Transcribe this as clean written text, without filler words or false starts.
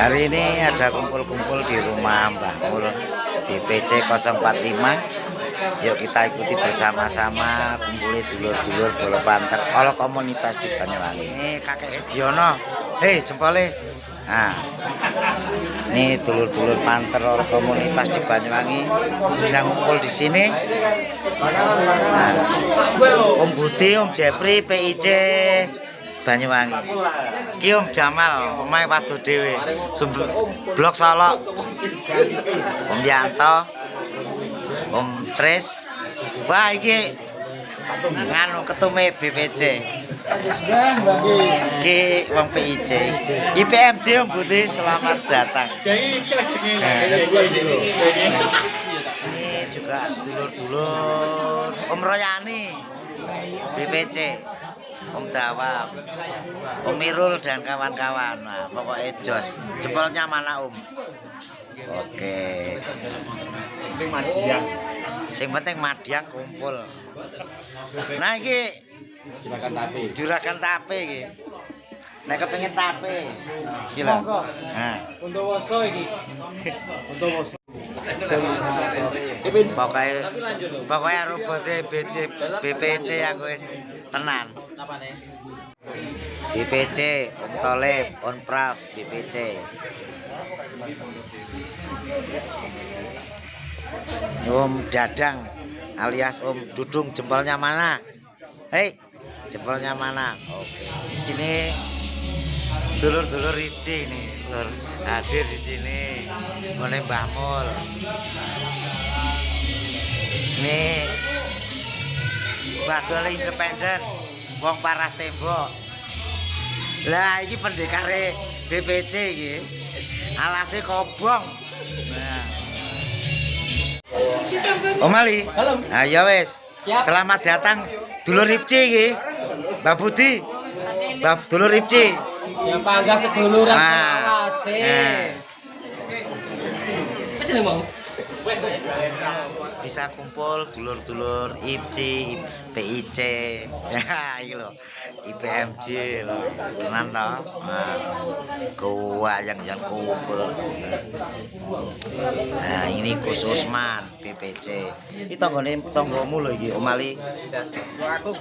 Hari ini ada kumpul-kumpul di rumah Mbah Mul BPC 045. Yuk kita ikuti bersama-sama kumpulnya dulur-dulur bola panter all komunitas di Banyuwangi. Ini kakek Sugiono, hei jempolnya. Nah, ini dulur-dulur panter all komunitas di Banyuwangi sedang kumpul di sini. Nah, Om Budi, Om Jepri, PIC Banyuwangi. Ki Om Jamal, pemain Wado Dewe, Blok Solo, Om Yanto, Om Tris. Wah iki nganu ketume BPC. Ki Wong PIC. IPMJ Om Budi, selamat datang. Ini juga dulur-dulur Om Royani BPC, Om Dawam, Om Mirul dan kawan-kawan. Nah, pokoknya jos. Jempolnya mana Om? Oke. Sing penting Madiang kumpul. Nah iki juragan tape iki. Nek kepengin tape. Iki lho. Nah, Untowoso iki. Untowoso. Pokoknya robose BPC aku wis tenan. BPC, Om Tolib, Om Pras, BPC. Om Dadang alias Om Dudung, jempolnya mana? Hei, jempolnya mana? Oke. Di sini dulur-dulur Ripci nih, lur hadir di sini. Ngene Mbah Mul. Nih Badol Independen, wong paras tembok. Lah iki pendekare BPC iki. Alase kobong. Nah. Om Ali. Nah, ya wis. Selamat datang dulur Ripci iki. Mbak Budi. Mbak dulur Ripci. Ya panggah seduluran alase. Wis ngomong. Bisa kumpul dulur-dulur IPC, PIC, ya iki lho, IPMJ lho, tenan to. Nah, gua yang kumpul. Nah, ini Gus Usman, BPC. Iki tanggane tanggomu lho iki, Om Ali. Aku.